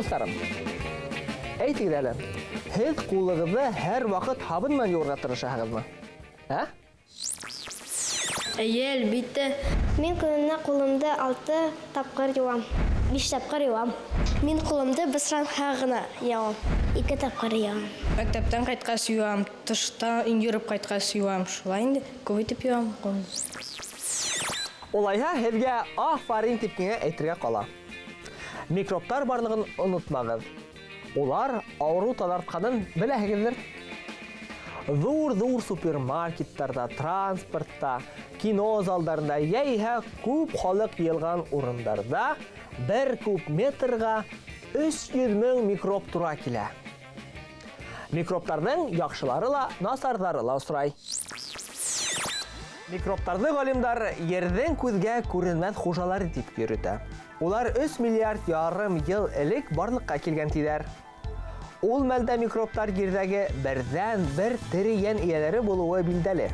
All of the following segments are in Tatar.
Достарым, әйтегез әле, һез кулыгызды һәр вакыт һабын менән юырга тырышасызмы? Ә? Әйе, әлбәттә. Мин көненә кулымды 6 тапкыр юам. 5 тапкыр юам. Мин кулымды бысранга гына юам. 2 тапкыр юам. Мәктәптән кайткач юам, тышта йөреп кайткач юам. Шулай инде күп итеп юам. Улайһа, һезгә афарин типкенгә әйтергә кала. Микробтар барлыгын онытмагыз. Улар авыру таратқанын беләһегездер. Зур супермаркеттарда, транспортта, кино залдарында, яйһә күп халык йыелган урындарда 1 куб метрга 300 мең микроб тура килә. Микробтарның яхшылары ла, насарлары ла осрай. Микробтарны галимдар ердән күзгә күренмәс хужалар дип йөртә. Улар 3 миллиард ярым ел элек барлыкка килгән тиләр. Ул мәлдә микробтар җирдәге бердән-бер тере ян ияләре булуы билдәле.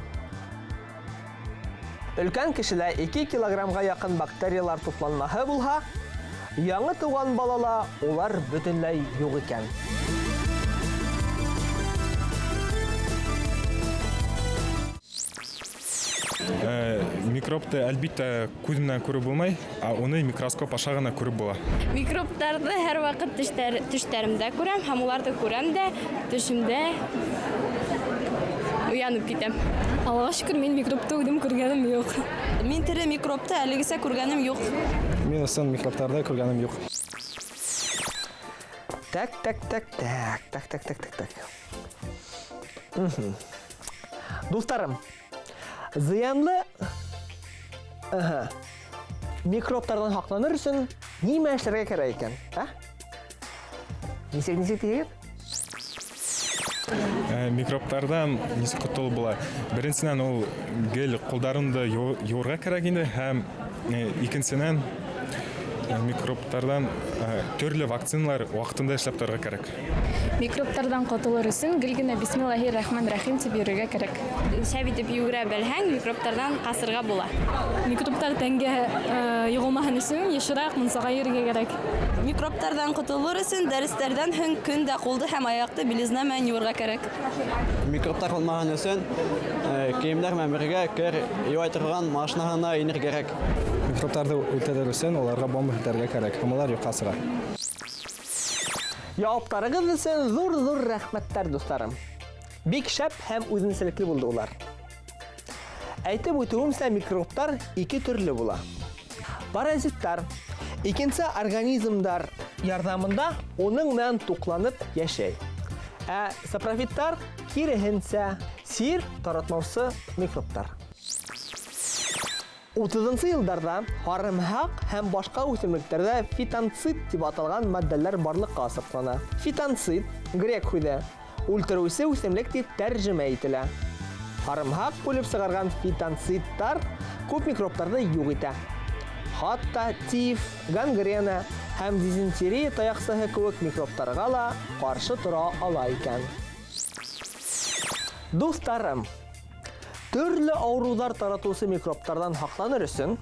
Өлкән кешелә 2 килограммга якын бактериялар тупланмаһы булһа, яңа туган балала улар бөтенләй юк икән. Микробты әлбәттә күз менән күреп булмай, а уны микроскоп аша гына күреп була. Микробтарды һәр вакыт төшләремдә күрәм, һәм уларны күрәм дә, төшемдә уянып китәм. Аллаһка шөкер, мин микробты үзем күргәнем юк. Мин тере микробты әлегесә күргәнем юк. Мин сын микробтарды күргәнем юк. Так. Дусларым, зыянлы микробтардан сакланыр өчен нимә эшләргә кирәк икән? Нисек дигез? Микробтардан нисек котылып була? Беренчедән ул гел кулдарында юырга кирәк инде һәм икенчедән микробтардан төрле вакциналар вакытында эшләп торырга кирәк. Микробтардан котылыр өчен гел генә бисмиллаһир-рахманир-рахим дип йөрергә кирәк. Шәп итеп йөгерә белһәң, микробтардан касырга була. Микробтар тәнгә югылмаһын өчен ешрак мунсага йөрергә кирәк. Микробтардан котылыр өчен дәресләрдән һәм көндә кулды һәм аякты билезна менән юырга кирәк. Микробтар булмаган өчен киемнәр менән бергә кер юай торган машинаһына инергә кирәк. Микробтарды үтерер өчен аларга бомба итәргә кирәк. Һәм алар юкка сыра. Яуаптарыгыз өчен зур рәхмәттәр, дусларым. Бик шәп һәм үзенчәлекле булды улар. Әйтеп үтүемсә, микробтар 2 төрле була. Паразиттар, икенче организмдар ярдәмендә уның белән тукланып яшәй. Ә сапрофиттар киресенчә сир таратмаучы микробтар. 30-нчы елларда харымхак һәм башка үсемлекләрдә фитонцид дип аталган матдәләр барлыкка асыклана. Фитонцид грек хүдә үлтерүче үсемлек дип тәрҗемә ителә. Харымхак булып чыгарган фитонцидтар күп микробтарны юк итә. Хатта тиф, гангрена һәм дизентерия таяксыгы кебек микробтарга ла каршы тора ала икән. Дусларым, төрле авырулар таратучы микробтардан сакланыр өчен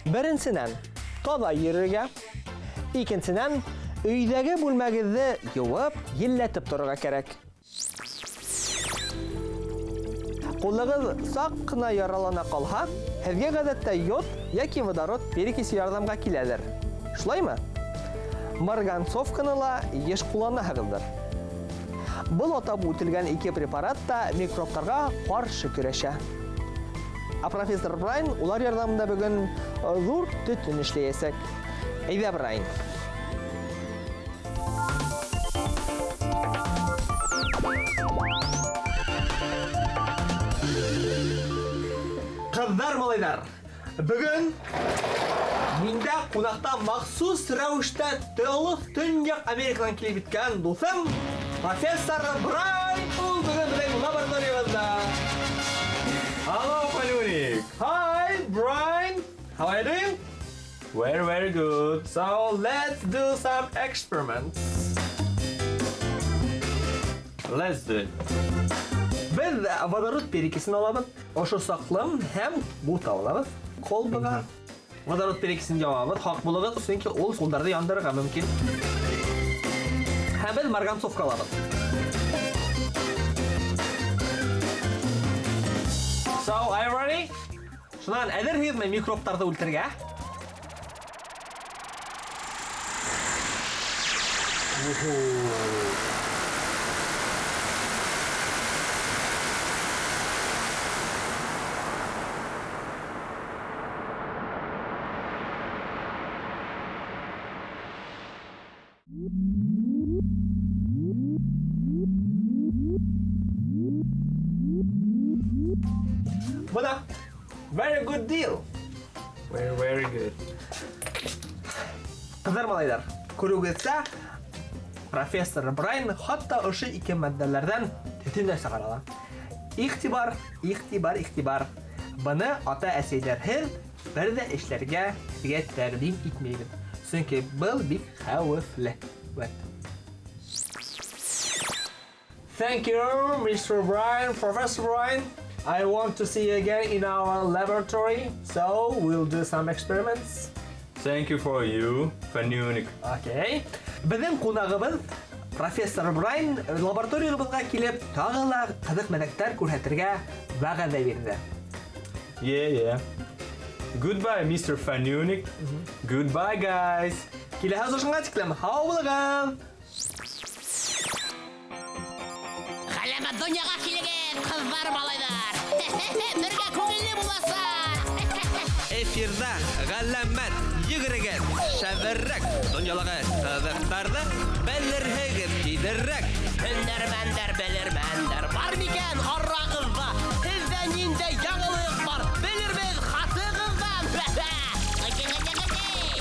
беренчедән таза йөрергә, икенчедән өйдәге бүлмәгезне юып, йилләтеп торырга кирәк. Кулыгыз сак кына яралана калса, һезгә гадәттә йод яки водород перекиси ярдәмгә киләләр. Шулаймы? Марганцовканы ла еш кулланаһығыздар. Бұл атап үтелгән 2 препарат та микробтарга каршы көрәшә. А профессор Брайн улар ярдәмендә бүген зур төтен эшләячәк. Әйдә, Брайн. Кыздар, малайлар, бүген миндә кунакта махсус рәвештә Төньяк Америкадан килеп иткән дусым профессор Брайн ул бүген безнең лабораториябызда. Hello, Palurik. Hi, Brian. How are you doing? Very good. So let's do some experiments. Let's do it. Biz водород перекисini алабыз. Ошо саклым һәм бут алабыз. Колбыга водород перекисini ябабыз. Хак булыгыз, чөнки ул кулдарды яндырырга мөмкин. Һәм без марганцовка алабыз. So, are you ready? Шуннан әзерһезме микробтарны үлтерергә? Бuna. Very good deal. Very good. Кыздар малайлар, күрүгезсә, профессор Брайн хатта ошы ике маддәләрдән төтен дә сыгара. Ихтибар. Быны ата-әсәйләрһез бер дә эшләргә тәкъдим итмәйбез. Чөнки был бик хәвефле. Thank you, Mr. Bryan, Professor Bryan. I want to see you again in our laboratory, so we'll do some experiments. Thank you for you, Фанюник. Okay. Безнең кунагыбыз профессор Брайн лабораториябызга килеп, тагы ла кызык-мәдәктәр күрсәтергә вәгъдә бирде. Yeah. Goodbye, Mr. Фанюник. Goodbye, guys. Киләһә узышыңа тиклем һау булыгыз. Галәмәт дөньяга килегез, кызлар, малайлар. Бергә күңелле буласыздар. Эфирда галәмәт йөгрегез, шәбәррәк дөньялыгы кызыктарды белерһегез кидеррәк. Һөнәрмәндәр, белермәндәр бар микән арагызда? Сездә нинди яңалык бар? Белербез хатыгыздан.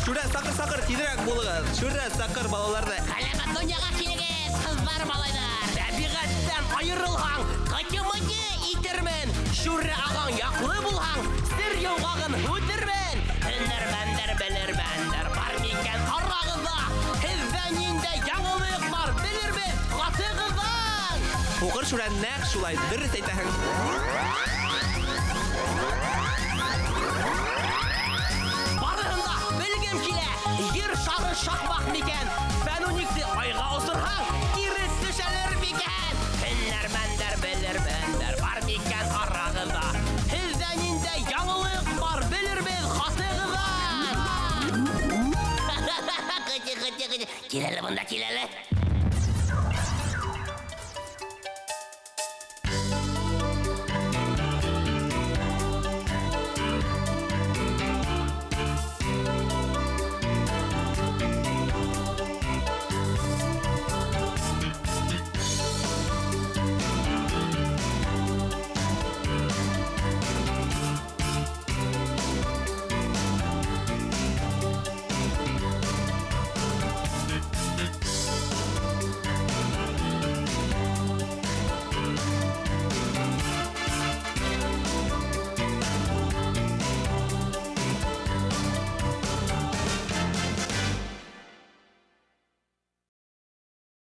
Шүрә сакыр кидеррәк булыгыз. Шүрә сакыр балаларды. Галәмәт дөньяга килегез, кызлар, малайлар. Табигатьтән аерылгаң, катымыгы итермен. Шүрә агаң яклы булгаң, сер яугагын үтермен. Һөнәрмәндәр, белермәндәр бар микән арагызда? Сездә нинди яңалык бар? Белербез хатыгыздан. Укыр шүрә нәкъ шулай дөрес әйтәһең. Барыгында белгем килә. Җир шары шакмак микән? Фәнуникне айга усырһаң, кире төшәлер микән? Һөнәрмәндәр, белермәндәр бар микән арагызда? Сездә нинди яңалык бар? Белербез хатыгыздан. Киләле монда, киләле.